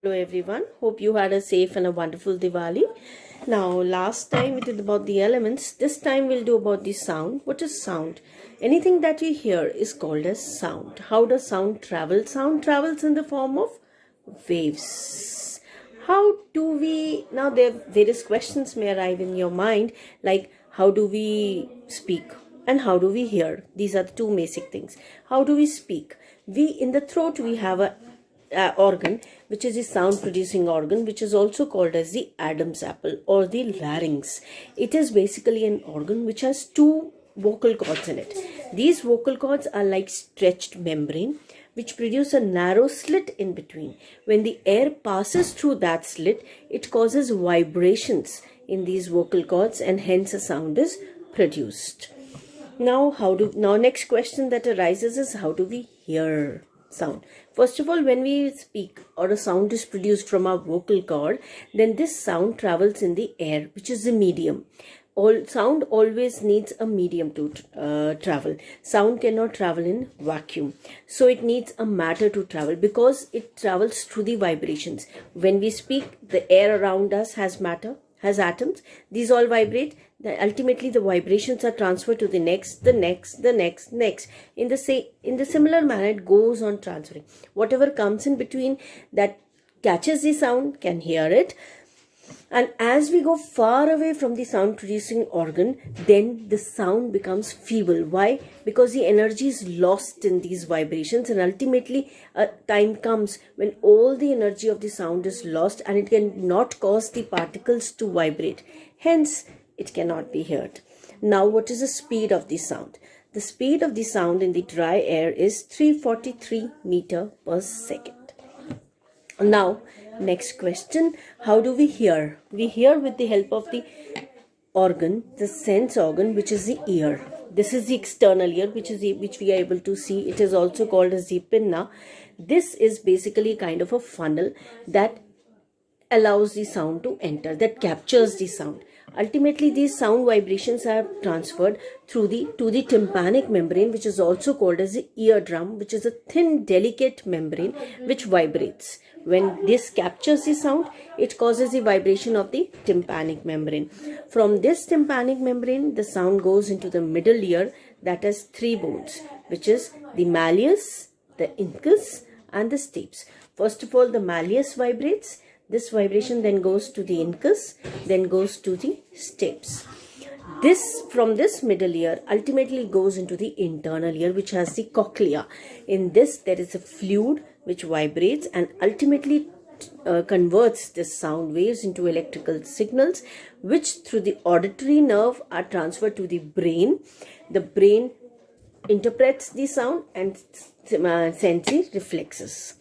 Hello everyone, hope you had a safe and a wonderful Diwali. Now, last time we did about the elements, this time we'll do about the sound. What is sound? Anything that you hear is called as sound. How does sound travel? Sound travels in the form of waves. How do we, now there various questions may arrive in your mind, like how do we speak and how do we hear? These are the two basic things. How do we speak? In the throat we have a organ, which is the sound producing organ, which is also called as the Adam's apple or the larynx. It is basically an organ which has two vocal cords in it. These vocal cords are like stretched membrane which produce a narrow slit in between. When the air passes through that slit, it causes vibrations in these vocal cords and hence a sound is produced. Now next question that arises is how do we hear sound? First of all, when we speak or a sound is produced from our vocal cord, then this sound travels in the air, which is the medium. All sound always needs a medium to travel. Sound cannot travel in vacuum, so it needs a matter to travel because it travels through the vibrations. When we speak, the air around us has matter, has atoms. These all vibrate. Ultimately, the vibrations are transferred to the next. In the similar manner, it goes on transferring. Whatever comes in between that catches the sound can hear it. And as we go far away from the sound producing organ, then the sound becomes feeble. Why? Because the energy is lost in these vibrations, and ultimately a time comes when all the energy of the sound is lost and it cannot cause the particles to vibrate. Hence, it cannot be heard. Now, what is the speed of the sound? The speed of the sound in the dry air is 343 meter per second. Now, next question, how do we hear? We hear with the help of the organ, the sense organ, which is the ear. This is the external ear, which we are able to see. It is also called as the pinna. This is basically kind of a funnel that allows the sound to enter, that captures the sound. Ultimately, these sound vibrations are transferred to the tympanic membrane, which is also called as the eardrum, which is a thin, delicate membrane which vibrates. When this captures the sound, it causes the vibration of the tympanic membrane. From this tympanic membrane, the sound goes into the middle ear that has three bones, which is the malleus, the incus, and the stapes. First of all, the malleus vibrates. This vibration then goes to the incus, then goes to the stapes. This, from this middle ear, ultimately goes into the internal ear, which has the cochlea. In this, there is a fluid which vibrates and ultimately converts the sound waves into electrical signals, which through the auditory nerve are transferred to the brain. The brain interprets the sound and sends the reflexes.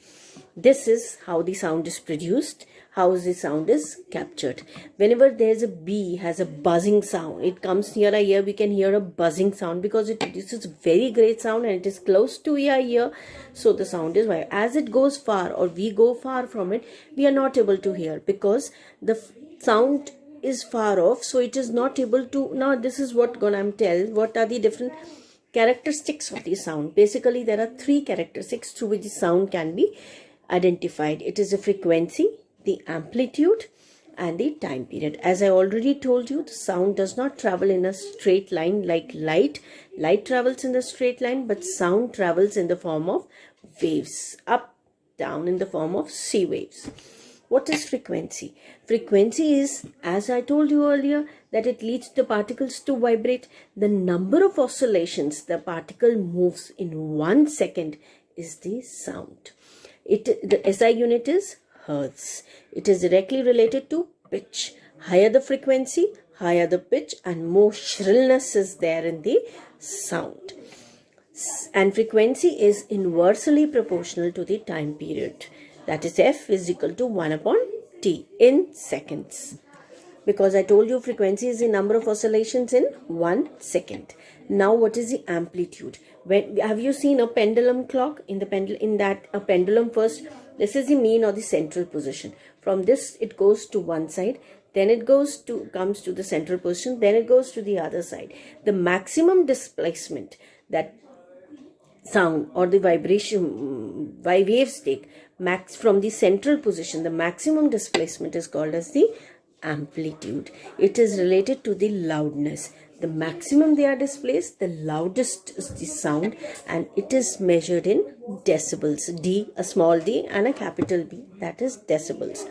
This is how the sound is produced, how the sound is captured. Whenever there's a bee has a buzzing sound, it comes near our ear, we can hear a buzzing sound because it produces very great sound and it is close to our ear. So the sound is why. As it goes far or we go far from it, we are not able to hear because the sound is far off. So it is not able to. Now this is what I'm tell. What are the different characteristics of the sound? Basically, there are three characteristics through which the sound can be identified. It is the frequency, the amplitude, and the time period. As I already told you, the sound does not travel in a straight line like light. Light travels in a straight line, but sound travels in the form of waves, up, down, in the form of sea waves. What is frequency? Frequency is, as I told you earlier, that it leads the particles to vibrate. The number of oscillations the particle moves in 1 second is the sound. The SI unit is hertz. It is directly related to pitch. Higher the frequency, higher the pitch, and more shrillness is there in the sound. And frequency is inversely proportional to the time period. That is F is equal to 1 upon T in seconds. Because I told you frequency is the number of oscillations in 1 second. Now what is the amplitude? Have you seen a pendulum clock? A pendulum first, this is the mean or the central position. From this it goes to one side, then it comes to the central position, then it goes to the other side. The maximum displacement that sound or the vibration waves take max from the central position, the maximum displacement is called as the amplitude. It is related to the loudness. The maximum they are displaced, the loudest is the sound, and it is measured in decibels. D, a small d, and a capital B, that is decibels.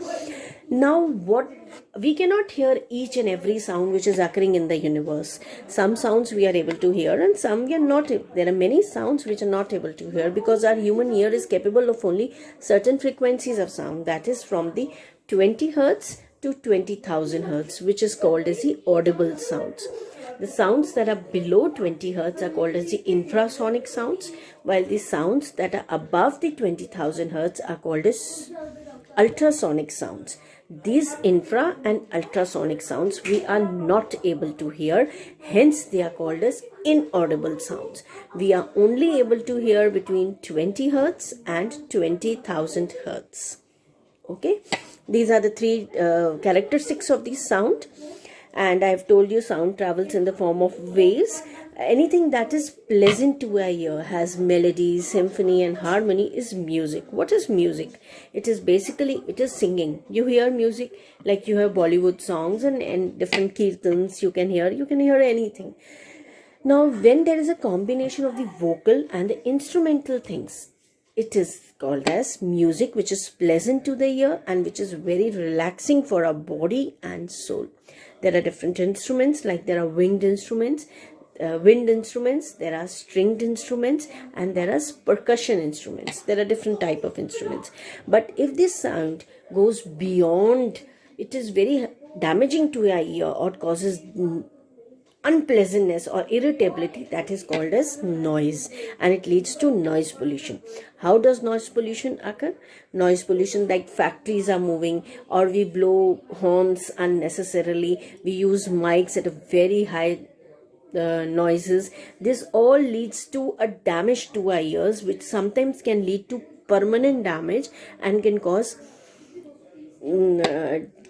Now, what we cannot hear each and every sound which is occurring in the universe. Some sounds we are able to hear, and some we are not. There are many sounds which are not able to hear because our human ear is capable of only certain frequencies of sound. That is from the 20 hertz to 20,000 hertz, which is called as the audible sounds. The sounds that are below 20 hertz are called as the infrasonic sounds, while the sounds that are above the 20,000 hertz are called as ultrasonic sounds. These infra and ultrasonic sounds we are not able to hear, hence they are called as inaudible sounds. We are only able to hear between 20 hertz and 20,000 hertz. Okay, these are the three characteristics of the sound. And I have told you sound travels in the form of waves. Anything that is pleasant to our ear, has melody, symphony and harmony, is music. What is music? It is basically, it is singing. You hear music like you have Bollywood songs and different kirtans you can hear anything. Now, when there is a combination of the vocal and the instrumental things, it is called as music, which is pleasant to the ear and which is very relaxing for our body and soul. There are different instruments, like there are winged instruments, wind instruments, there are stringed instruments, and there are percussion instruments. There are different type of instruments. But if this sound goes beyond, it is very damaging to your ear or causes unpleasantness or irritability, that is called as noise, and it leads to noise pollution. How does noise pollution occur? Noise pollution, like factories are moving, or we blow horns unnecessarily, we use mics at a very high noises. This all leads to a damage to our ears, which sometimes can lead to permanent damage and can cause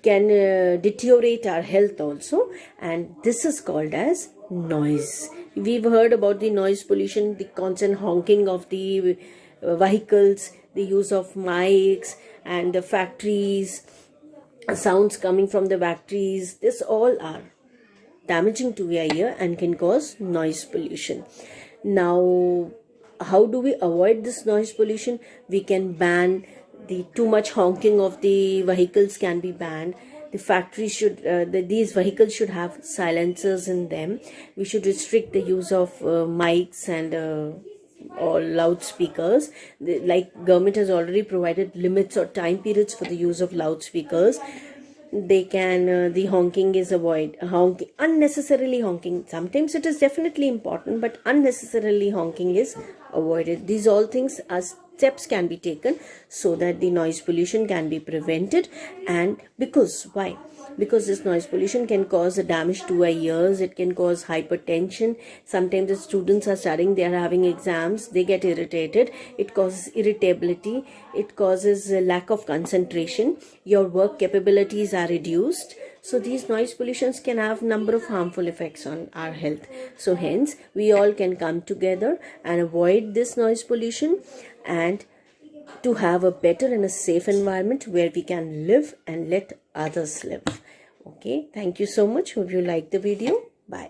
deteriorate our health also, and this is called as noise. We've heard about the noise pollution, the constant honking of the vehicles, the use of mics, and the factories, sounds coming from the factories. This all are damaging to your ear and can cause noise pollution. Now, how do we avoid this noise pollution? We can ban the too much honking of the vehicles, can be banned. The factories should, these vehicles should have silencers in them. We should restrict the use of mics and or loudspeakers. Like government has already provided limits or time periods for the use of loudspeakers. They can, the honking is unnecessarily honking. Sometimes it is definitely important, but unnecessarily honking is avoided. These all things are steps can be taken so that the noise pollution can be prevented. And why? Because this noise pollution can cause a damage to our ears. It can cause hypertension. Sometimes the students are studying, they are having exams, they get irritated. It causes irritability. It causes a lack of concentration. Your work capabilities are reduced. So these noise pollutions can have number of harmful effects on our health. So hence we all can come together and avoid this noise pollution, and to have a better and a safe environment where we can live and let others live. Okay, thank you so much. Hope you liked the video. Bye.